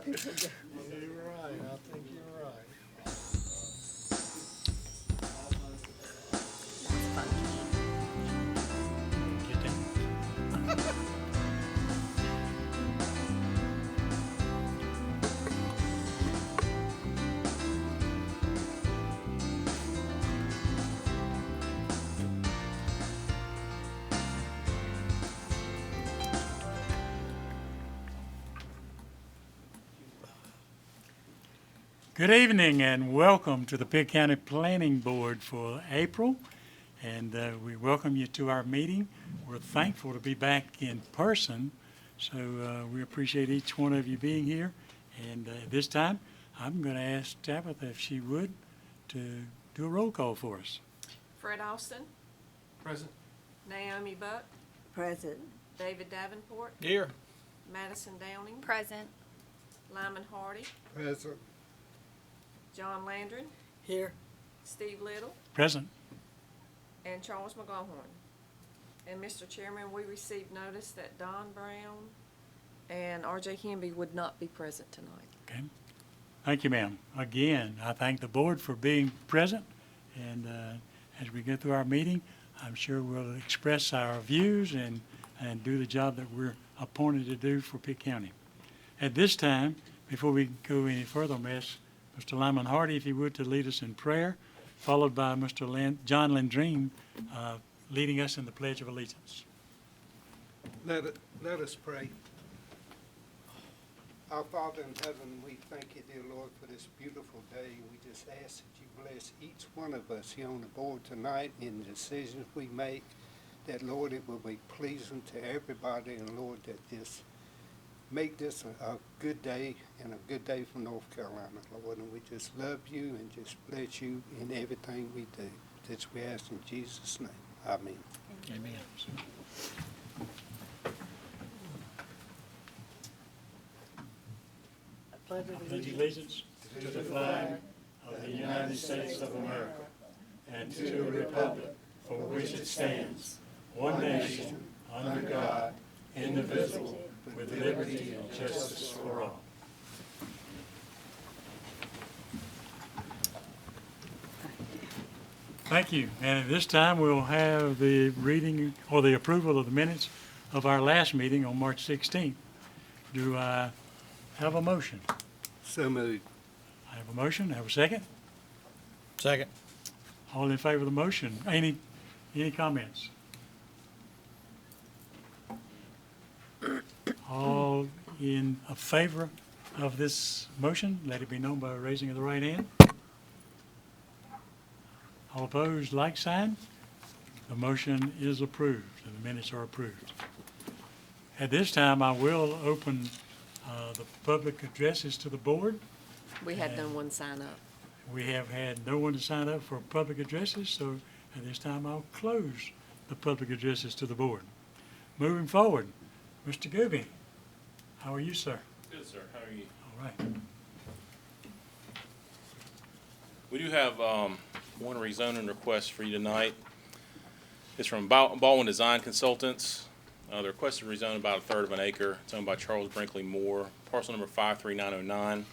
You're right, I think you're right. Get them. Good evening and welcome to the Pitt County Planning Board for April. And we welcome you to our meeting. We're thankful to be back in person, so we appreciate each one of you being here. And this time, I'm going to ask Tabitha if she would to do a roll call for us. Fred Austin, Present. Naomi Buck, Present. David Davenport, Here. Madison Downing, Present. Lyman Hardy, Present. John Landron, Here. Steve Little, Present. and Charles McGawhorn. And Mr. Chairman, we received notice that Don Brown and R.J. Hemby would not be present tonight. Okay. Thank you, ma'am. Again, I thank the board for being present. And as we go through our meeting, I'm sure we'll express our views and do the job that we're appointed to do for Pitt County. At this time, before we go any further, Mr. Lyman Hardy, if you would, to lead us in prayer, followed by Mr. John Landrine leading us in the Pledge of Allegiance. Let us pray. Our Father in heaven, we thank you, dear Lord, for this beautiful day. We just ask that you bless each one of us here on the board tonight in the decisions we make, that, Lord, it will be pleasing to everybody, and, Lord, that this make this a good day and a good day for North Carolina, Lord. And we just love you and just bless you in everything we do. This we ask in Jesus' name. Amen. Amen. Pledge of Pledge allegiance to the flag of the United States of America and to the republic for which it stands, one nation, under God, indivisible, with liberty and justice for all. Thank you. And at this time, we'll have the reading or the approval of the minutes of our last meeting on March 16th. Do I have a motion? So moved. I have a motion. Have a second? Second. All in favor of the motion? Any comments? All in favor of this motion, let it be known by raising of the right hand. All opposed, like sign. The motion is approved, and the minutes are approved. At this time, I will open the public addresses to the board. We had no one sign up. We have had no one to sign up for public addresses, so at this time, I'll close the public addresses to the board. Moving forward, Mr. Gooby, how are you, sir? Good, sir. How are you? All right. We do have one rezoning request for you tonight. It's from Baldwin Design Consultants. The request is rezoned about a third of an acre. It's owned by Charles Brinkley Moore, parcel number 53909.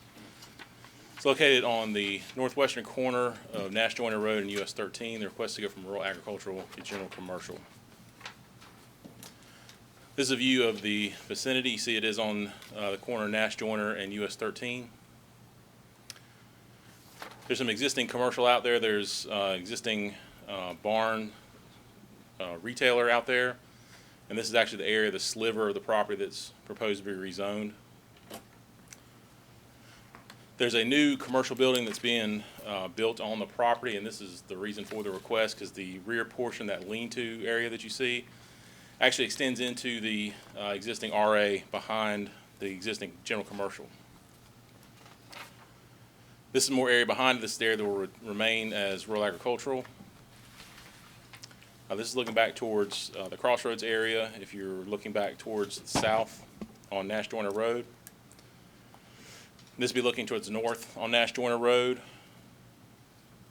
It's located on the northwestern corner of Nash Joyner Road and US 13. The request to go from rural agricultural to general commercial. This is a view of the vicinity. You see it is on the corner of Nash Joyner and US 13. There's some existing commercial out there. There's existing barn retailer out there. And this is actually the area, the sliver of the property that's proposed to be rezoned. There's a new commercial building that's being built on the property, and this is the reason for the request, because the rear portion, that lean-to area that you see, actually extends into the existing RA behind the existing general commercial. This is more area behind this area that will remain as rural agricultural. This is looking back towards the Crossroads area. If you're looking back towards the south on Nash Joyner Road, this would be looking towards the north on Nash Joyner Road.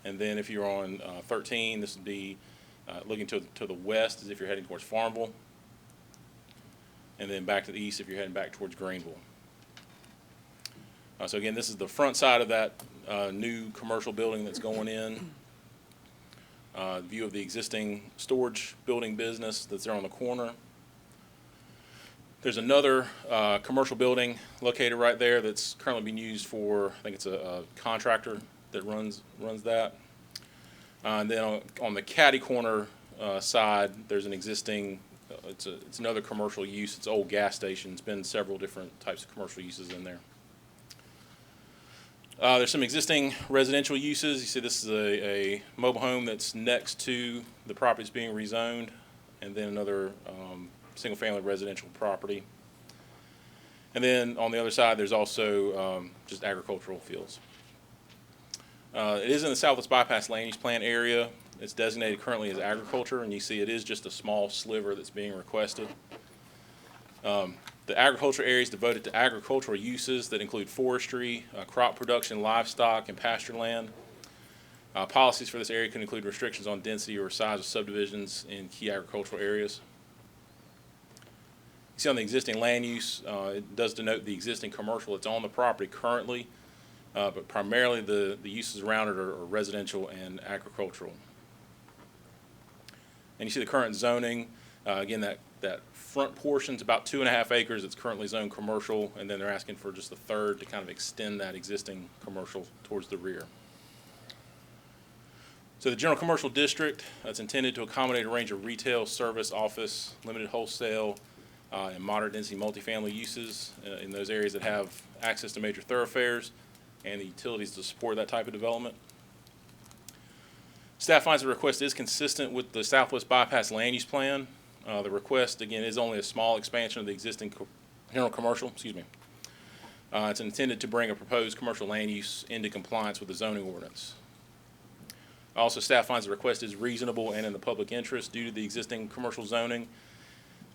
And then if you're on 13, this would be looking to the west as if you're heading towards Farmville. And then back to the east if you're heading back towards Greenville. So again, this is the front side of that new commercial building that's going in. View of the existing storage building business that's there on the corner. There's another commercial building located right there that's currently being used for, I think it's a contractor that runs that. And then on the catty corner side, there's an existing, it's another commercial use. It's an old gas station. It's been several different types of commercial uses in there. There's some existing residential uses. You see this is a mobile home that's next to the property that's being rezoned, and then another single-family residential property. And then on the other side, there's also just agricultural fields. It is in the Southwest Bypass Land Use Plan area. It's designated currently as agriculture, and you see it is just a small sliver that's being requested. The agriculture area is devoted to agricultural uses that include forestry, crop production, livestock, and pasture land. Policies for this area can include restrictions on density or size of subdivisions in key agricultural areas. You see on the existing land use, it does denote the existing commercial that's on the property currently, but primarily the uses around it are residential and agricultural. And you see the current zoning, again, that front portion's about 2.5 acres. It's currently zoned commercial, and then they're asking for just a third to kind of extend that existing commercial towards the rear. So the general commercial district, it's intended to accommodate a range of retail, service, office, limited wholesale, and moderate density multifamily uses in those areas that have access to major thoroughfares and the utilities to support that type of development. Staff finds the request is consistent with the Southwest Bypass Land Use Plan. The request, again, is only a small expansion of the existing general commercial, It's intended to bring a proposed commercial land use into compliance with the zoning ordinance. Also, staff finds the request is reasonable and in the public interest due to the existing commercial zoning.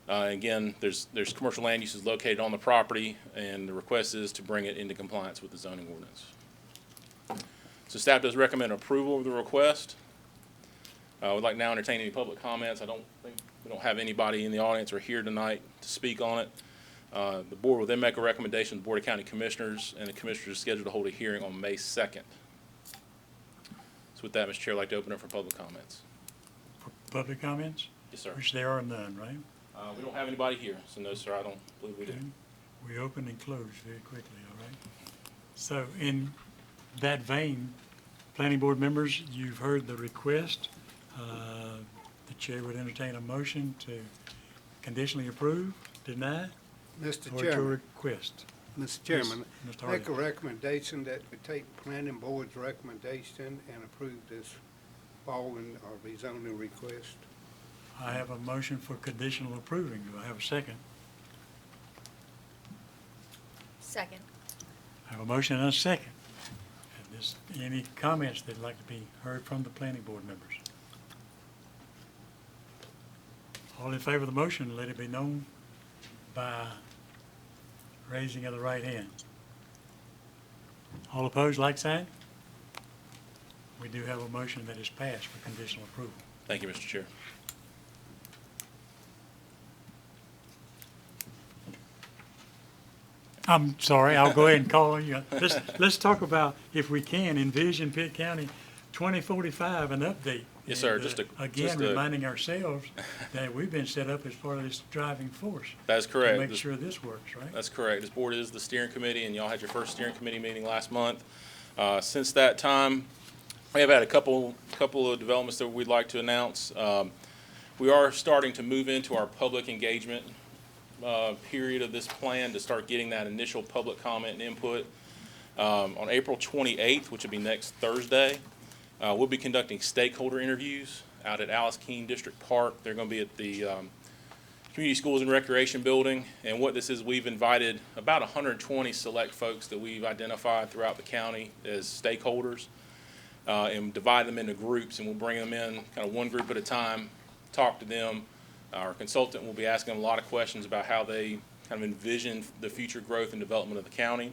Again, there's commercial land uses located on the property, and the request is to bring it into compliance with the zoning ordinance. So staff does recommend approval of the request. We'd like now to entertain any public comments. I don't think we don't have anybody in the audience or here tonight to speak on it. The board will then make a recommendation to the Board of County Commissioners, and the Commissioners are scheduled to hold a hearing on May 2nd. So with that, Mr. Chair, I'd like to open up for public comments. For public comments? Yes, sir. Which there are none, right? We don't have anybody here, so no, sir, I don't believe we do. Okay. We open and close very quickly, all right? So in that vein, planning board members, you've heard the request. The chair would entertain a motion to conditionally approve, deny, Mr. or to Chairman, request. Mr. Chairman, Yes, Mr. Hardy. make a recommendation that we take planning board's recommendation and approve this Baldwin rezoning request. I have a motion for conditional approving. Do I have a second? Second. I have a motion and a second. Any comments that'd like to be heard from the planning board members? All in favor of the motion, let it be known by raising of the right hand. All opposed, like sign? We do have a motion that is passed for conditional approval. Thank you, Mr. Chair. I'm sorry, I'll go ahead and call on you. Let's talk about, if we can, envision Pitt County 2045, an update. Yes, sir. And, again, reminding ourselves that we've been set up as part of this driving force. That is correct. To make sure this works, right? That's correct. This board is the steering committee, and y'all had your first steering committee meeting last month. Since that time, we have had a couple of developments that we'd like to announce. We are starting to move into our public engagement period of this plan to start getting that initial public comment and input. On April 28th, which will be next Thursday, we'll be conducting stakeholder interviews out at Alice Keene District Park. They're going to be at the Community Schools and Recreation Building. And what this is, we've invited about 120 select folks that we've identified throughout the county as stakeholders, and divide them into groups, and we'll bring them in kind of one group at a time, talk to them. Our consultant will be asking them a lot of questions about how they kind of envision the future growth and development of the county.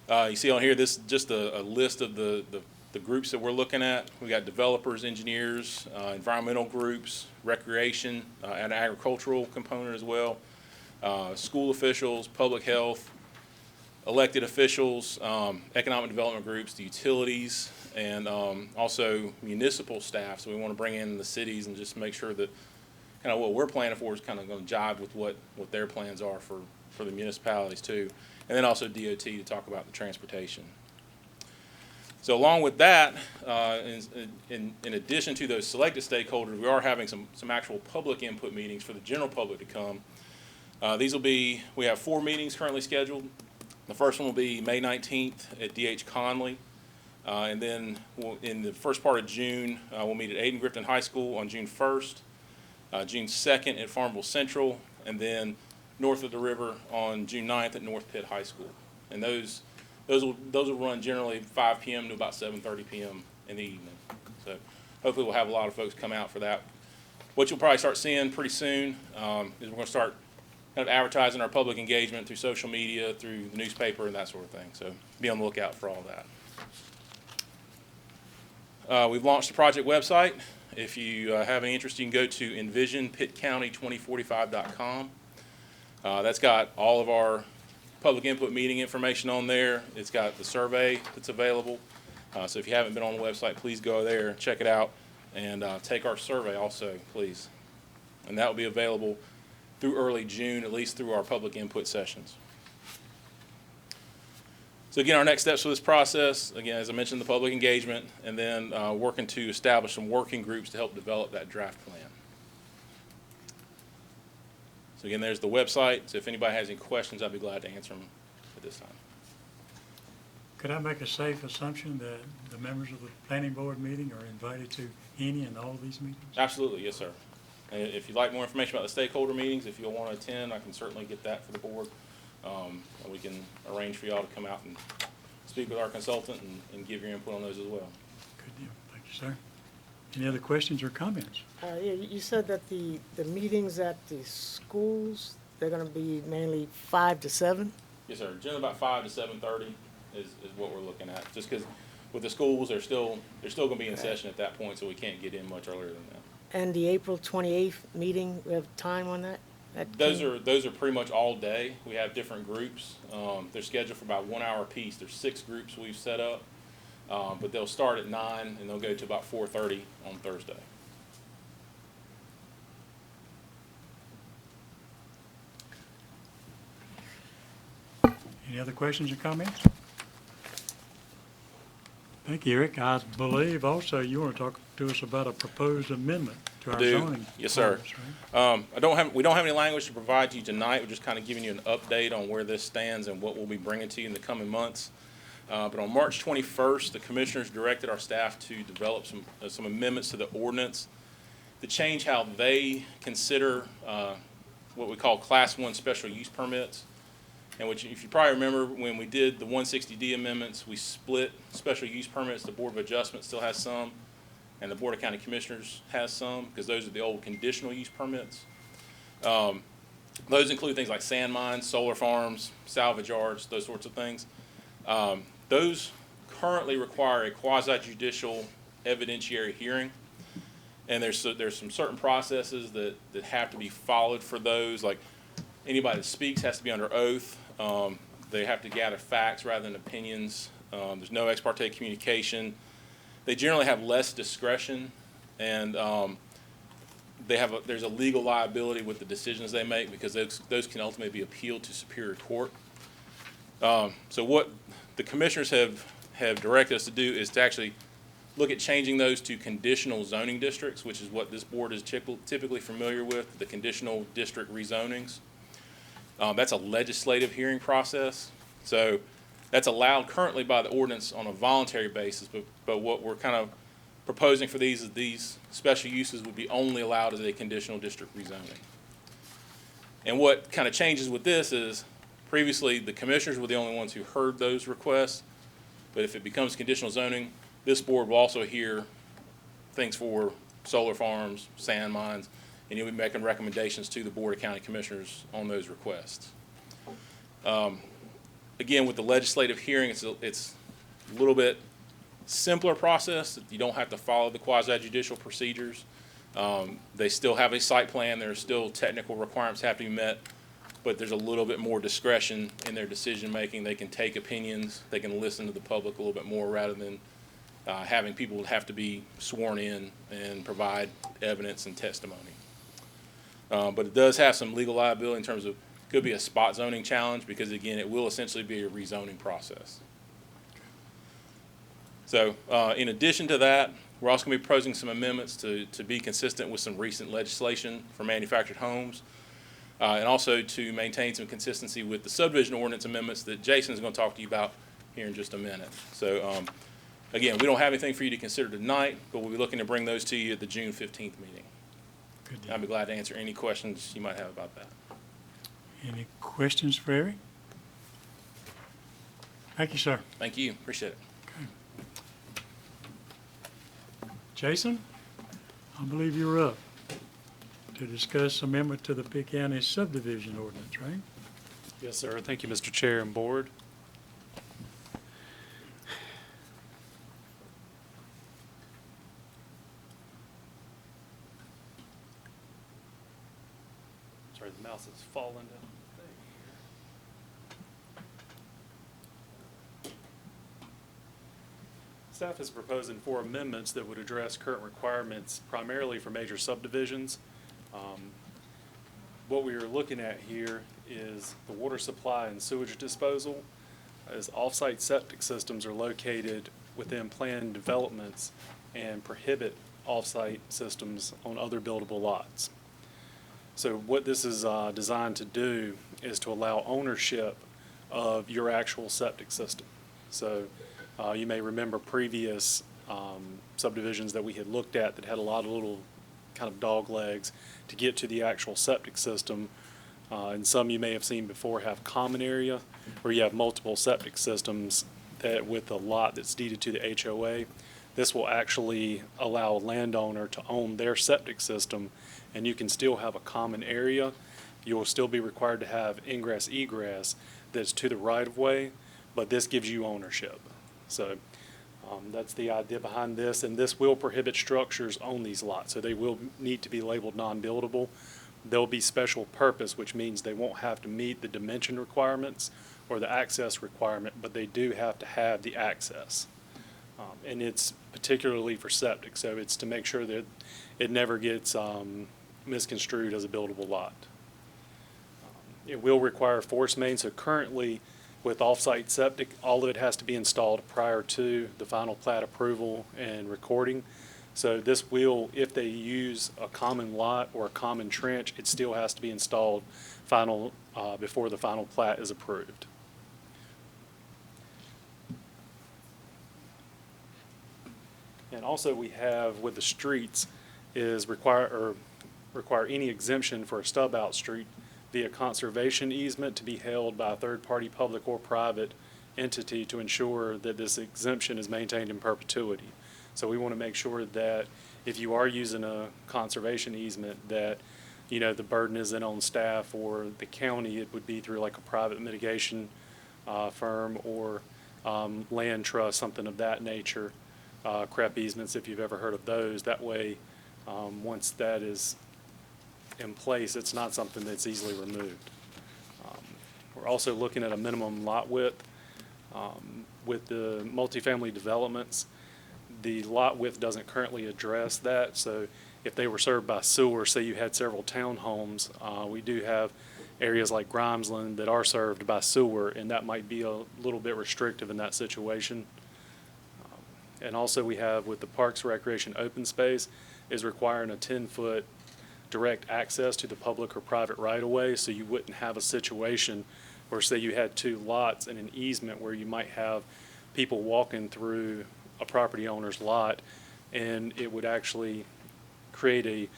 You see on here, this is just a list of the groups that we're looking at. We got developers, engineers, environmental groups, recreation, and agricultural component as well, school officials, public health, elected officials, economic development groups, the utilities, and also municipal staff. So we want to bring in the cities and just make sure that kind of what we're planning for is kind of going to jive with what their plans are for the municipalities too. And then also DOT to talk about the transportation. So along with that, in addition to those selected stakeholders, we are having some actual public input meetings for the general public to come. We have 4 meetings currently scheduled. The first one will be May 19th at D.H. Conley. And then in the first part of June, we'll meet at Aidan-Grifton High School on June 1st, June 2nd at Farmville Central, and then north of the river on June 9th at North Pitt High School. And those will run generally 5 p.m. to about 7:30 p.m. in the evening. So hopefully we'll have a lot of folks come out for that. What you'll probably start seeing pretty soon is we're going to start kind of advertising our public engagement through social media, through the newspaper, and that sort of thing. So be on the lookout for all that. We've launched the project website. If you have any interest, you can go to envisionpittcounty2045.com. That's got all of our public input meeting information on there. It's got the survey that's available. So if you haven't been on the website, please go there and check it out, and take our survey also, please. And that will be available through early June, at least through our public input sessions. So again, our next steps for this process, again, as I mentioned, the public engagement, and then working to establish some working groups to help develop that draft plan. So again, there's the website. So if anybody has any questions, I'd be glad to answer them at this time. Could I make a safe assumption that the members of the planning board meeting are invited to any and all of these meetings? Absolutely, yes, sir. And if you'd like more information about the stakeholder meetings, if you'll want to attend, I can certainly get that for the board. And we can arrange for y'all to come out and speak with our consultant and give your input on those as well. Good deal. Thank you, sir. Any other questions or comments? Yeah, you said that the meetings at the schools, they're gonna be mainly 5 to 7? Yes, sir. Generally about 5 to 7:30 is what we're looking at. Just because with the schools, they're still going to be in session at that point, so we can't get in much earlier than that. And the April 28th meeting, we have time on that? Those are pretty much all day. We have different groups. They're scheduled for about 1 hour apiece. There's 6 groups we've set up, but they'll start at 9 and they'll go to about 4:30 on Thursday. Any other questions or comments? Thank you, Eric. I believe also you want to talk to us about a proposed amendment to our zoning. Yes, sir. ordinance, right? We don't have any language to provide to you tonight. We're just kind of giving you an update on where this stands and what we'll be bringing to you in the coming months. But on March 21st, the commissioners directed our staff to develop some amendments to the ordinance to change how they consider what we call Class 1 special use permits. And which, if you probably remember, when we did the 160D amendments, we split special use permits. The Board of Adjustment still has some, and the Board of County Commissioners has some, because those are the old conditional use permits. Those include things like sand mines, solar farms, salvage yards, those sorts of things. Those currently require a quasi-judicial evidentiary hearing, and there's some certain processes that have to be followed for those. Like anybody that speaks has to be under oath. They have to gather facts rather than opinions. There's no ex parte communication. They generally have less discretion, and there's a legal liability with the decisions they make, because those can ultimately be appealed to Superior Court. So what the commissioners have directed us to do is to actually look at changing those to conditional zoning districts, which is what this board is typically familiar with, the conditional district rezonings. That's a legislative hearing process. So that's allowed currently by the ordinance on a voluntary basis, but what we're kind of proposing for these is these special uses would be only allowed as a conditional district rezoning. And what kind of changes with this is previously the commissioners were the only ones who heard those requests, but if it becomes conditional zoning, this board will also hear things for solar farms, sand mines, and you'll be making recommendations to the Board of County Commissioners on those requests. Again, with the legislative hearing, it's a little bit simpler process. You don't have to follow the quasi-judicial procedures. They still have a site plan. There are still technical requirements have to be met. but there's a little bit more discretion in their decision-making. They can take opinions, they can listen to the public a little bit more rather than having people have to be sworn in and provide evidence and testimony. But it does have some legal liability in terms of, could be a spot zoning challenge because, again, it will essentially be a rezoning process. So in addition to that, we're also going to be proposing some amendments to be consistent with some recent legislation for manufactured homes, and also to maintain some consistency with the subdivision ordinance amendments that Jason's going to talk to you about here in just a minute. So again, we don't have anything for you to consider tonight, but we'll be looking to bring those to you at the June 15th meeting. Good deal. I'd be glad to answer any questions you might have about that. Any questions for Eric? Thank you, sir. Thank you. Appreciate it. Jason, I believe you're up to discuss amendment to the Pitt County subdivision ordinance, right? Yes, sir. Thank you, Mr. Chair and Board. Sorry, the mouse is falling down. Staff is proposing 4 amendments that would address current requirements primarily for major subdivisions. What we are looking at here is the water supply and sewage disposal, as off-site septic systems are located within planned developments and prohibit off-site systems on other buildable lots. So what this is designed to do is to allow ownership of your actual septic system. So you may remember previous subdivisions that we had looked at that had a lot of little kind of dog legs to get to the actual septic system. And some you may have seen before have common area where you have multiple septic systems that with a lot that's deeded to the HOA. This will actually allow a landowner to own their septic system, and you can still have a common area. You will still be required to have ingress egress that's to the right of way, but this gives you ownership. So that's the idea behind this, and this will prohibit structures on these lots. So they will need to be labeled non-buildable. They'll be special purpose, which means they won't have to meet the dimension requirements or the access requirement, but they do have to have the access. And it's particularly for septic, so it's to make sure that it never gets misconstrued as a buildable lot. It will require force main, so currently with off-site septic, all of it has to be installed prior to the final plat approval and recording. So this will, if they use a common lot or a common trench, it still has to be installed before the final plat is approved. And also we have with the streets is require any exemption for a stub out street via conservation easement to be held by a third-party public or private entity to ensure that this exemption is maintained in perpetuity. So we want to make sure that if you are using a conservation easement that, you know, the burden isn't on staff or the county. It would be through like a private mitigation firm or land trust, something of that nature. CREP easements, if you've ever heard of those. That way, once that is in place, it's not something that's easily removed. We're also looking at a minimum lot width. With the multifamily developments, the lot width doesn't currently address that. So if they were served by sewer, say you had several townhomes, we do have areas like Grimesland that are served by sewer, and that might be a little bit restrictive in that situation. And also we have with the Parks Recreation Open Space is requiring a 10-foot direct access to the public or private right-of-way, so you wouldn't have a situation where say you had two lots and an easement where you might have people walking through a property owner's lot, and it would actually create a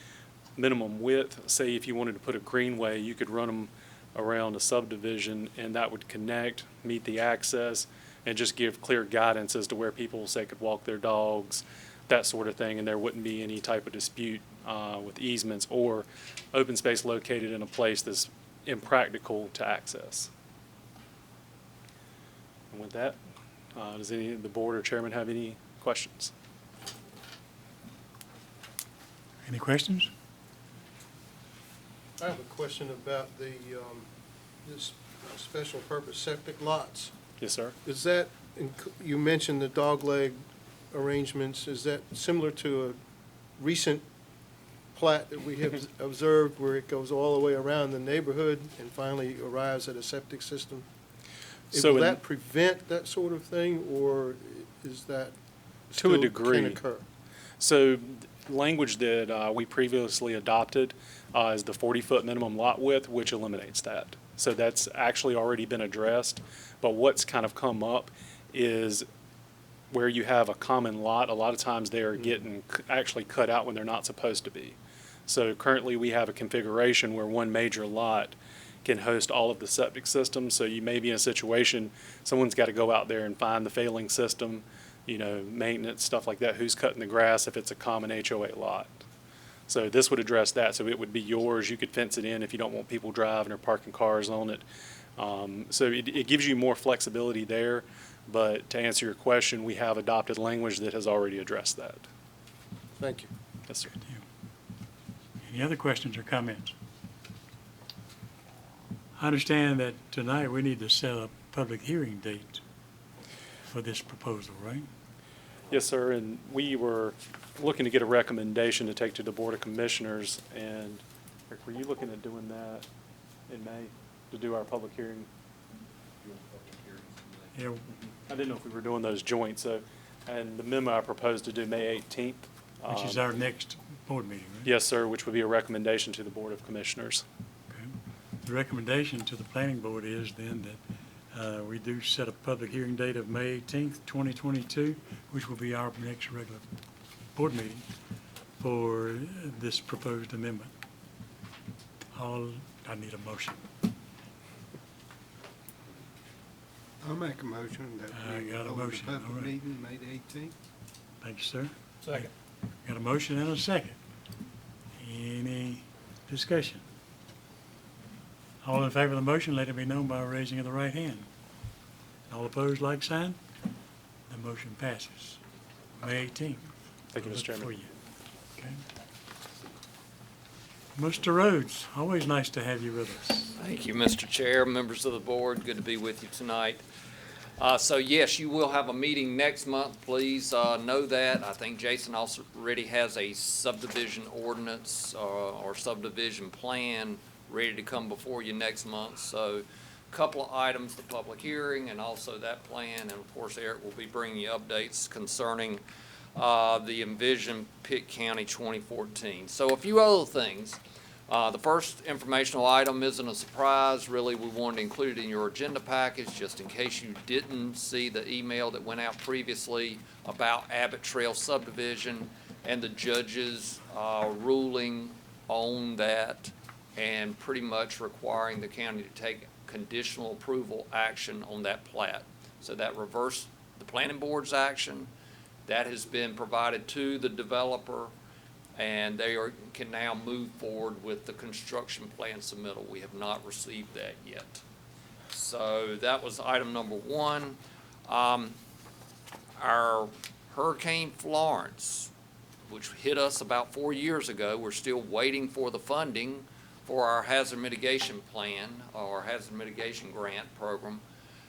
minimum width. Say if you wanted to put a greenway, you could run them around a subdivision, and that would connect, meet the access, and just give clear guidance as to where people, say, could walk their dogs, that sort of thing, and there wouldn't be any type of dispute with easements or open space located in a place that's impractical to access. And with that, does any of the board or chairman have any questions? Any questions? I have a question about the this special purpose septic lots, Yes, sir. is that, you mentioned the dogleg arrangements, is that similar to a recent plat that we have observed where it goes all the way around the neighborhood and finally arrives at a septic system? So Will in- that prevent that sort of thing, or is that To a still degree. can occur? So language that we previously adopted is the 40-foot minimum lot width, which eliminates that. So that's actually already been addressed. But what's kind of come up is where you have a common lot, a lot of times they are getting actually cut out when they're not supposed to be. So currently we have a configuration where one major lot can host all of the septic systems. So you may be in a situation, someone's got to go out there and find the failing system, you know, maintenance, stuff like that, who's cutting the grass if it's a common HOA lot. So this would address that, so it would be yours, you could fence it in if you don't want people driving or parking cars on it. So it gives you more flexibility there, but to answer your question, we have adopted language that has already addressed that. Thank you. Yes, sir. Any other questions or comments? I understand that tonight we need to set a public hearing date for this proposal, right? Yes, sir, and we were looking to get a recommendation to take to the Board of Commissioners, and Rick, were you looking at doing that in May, to do our public hearing? Yeah, I didn't know if we were doing those joint, so, and the memo I proposed to do May 18th. which is our next board meeting, right? Yes, sir, which would be a recommendation to the Board of Commissioners. Okay. The recommendation to the planning board is then that we do set a public hearing date of May 18th, 2022, which will be our next regular board meeting for this proposed amendment. I need a motion. I'll make a motion that I we got a hold the motion, all public right. meeting May the 18th. Thank you, sir. Second. Got a motion and a second. Any discussion? All in favor of the motion, let it be known by raising of the right hand. All opposed, like sign. The motion passes. May 18th. Thank you, We'll Mr. look Chairman. for you. Okay. Mr. Rhodes, always nice to have you with us. Thank you, Mr. Chair, members of the board. Good to be with you tonight. So yes, you will have a meeting next month. Please know that. I think Jason also already has a subdivision ordinance or subdivision plan ready to come before you next month. So a couple of items, the public hearing and also that plan. And of course, Eric will be bringing you updates concerning the Envision Pitt County 2014. So a few other things. The first informational item isn't a surprise. Really, we wanted to include it in your agenda package just in case you didn't see the email that went out previously about Abbott Trail subdivision and the judge's ruling on that and pretty much requiring the county to take conditional approval action on that plat. So that reversed the planning board's action. That has been provided to the developer, and they can now move forward with the construction plan submittal. We have not received that yet. So that was item number one. Our Hurricane Florence, which hit us about 4 years ago, we're still waiting for the funding for our hazard mitigation plan or hazard mitigation grant program.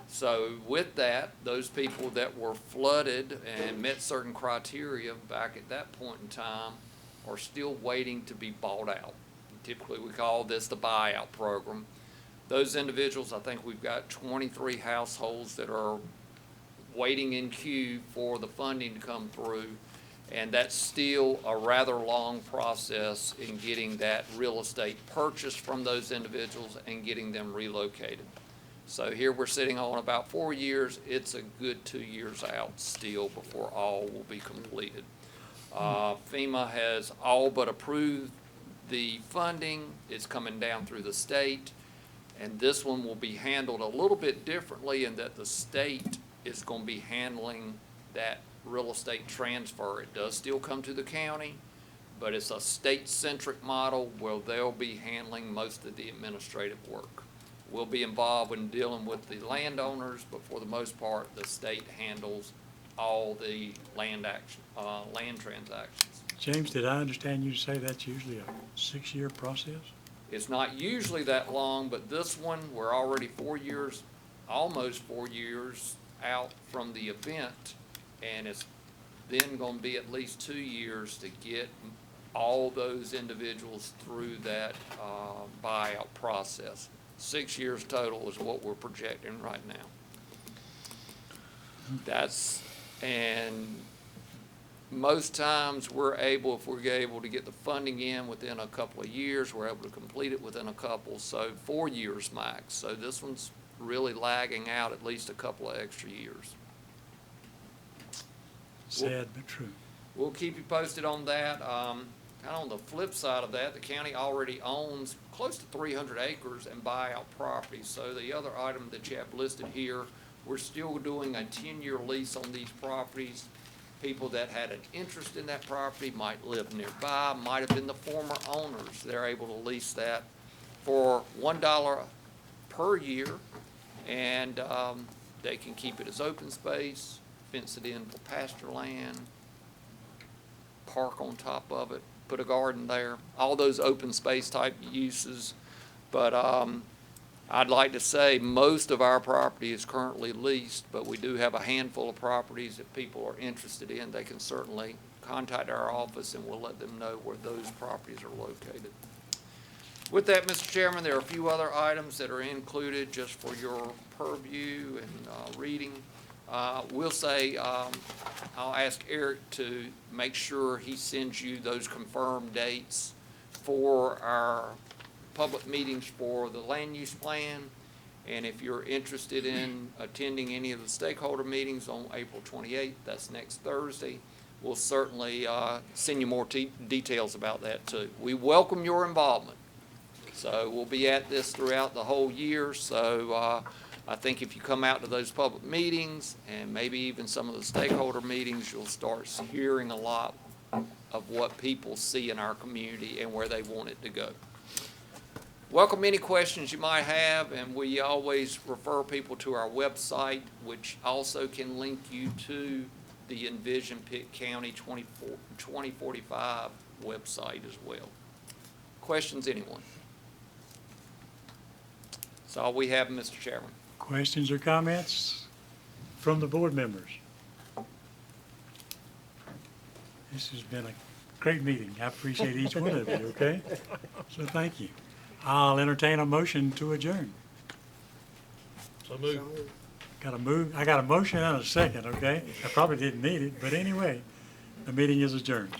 So with that, those people that were flooded and met certain criteria back at that point in time are still waiting to be bought out. Typically, we call this the buyout program. Those individuals, I think we've got 23 households that are waiting in queue for the funding to come through, and that's still a rather long process in getting that real estate purchased from those individuals and getting them relocated. So here we're sitting on about 4 years. It's a good 2 years out still before all will be completed. FEMA has all but approved the funding. It's coming down through the state. And this one will be handled a little bit differently in that the state is going to be handling that real estate transfer. It does still come to the county, but it's a state-centric model where they'll be handling most of the administrative work. We'll be involved in dealing with the landowners, but for the most part, the state handles all the land transactions. James, did I understand you to say that's usually a 6-year process? It's not usually that long, but this one, we're already 4 years, almost 4 years out from the event, and it's then gonna be at least 2 years to get all those individuals through that buyout process. 6 years total is what we're projecting right now. And most times we're able, if we're able to get the funding in within a couple of years, we're able to complete it within a couple, so 4 years max. So this one's really lagging out at least a couple of extra years. Sad but true. We'll keep you posted on that. Kind of on the flip side of that, the county already owns close to 300 acres in buyout property. So the other item that you have listed here, we're still doing a 10-year lease on these properties. People that had an interest in that property might live nearby, might have been the former owners. They're able to lease that for $1 per year, and they can keep it as open space, fence it in for pasture land, park on top of it, put a garden there, all those open space type uses. But I'd like to say most of our property is currently leased, but we do have a handful of properties that people are interested in. They can certainly contact our office and we'll let them know where those properties are located. With that, Mr. Chairman, there are a few other items that are included just for your purview and reading. We'll say, I'll ask Eric to make sure he sends you those confirmed dates for our public meetings for the land use plan. And if you're interested in attending any of the stakeholder meetings on April 28th, that's next Thursday, we'll certainly send you more details about that too. We welcome your involvement. So we'll be at this throughout the whole year. So I think if you come out to those public meetings and maybe even some of the stakeholder meetings, you'll start hearing a lot of what people see in our community and where they want it to go. Welcome any questions you might have, and we always refer people to our website, which also can link you to the Envision Pitt County 2045 website as well. Questions, anyone? That's all we have, Mr. Chairman. Questions or comments from the board members? This has been a great meeting. I appreciate each one of you, okay? So thank you. I'll entertain a motion to adjourn. So move. I got a motion and a second, okay? I probably didn't need it, but anyway, the meeting is adjourned.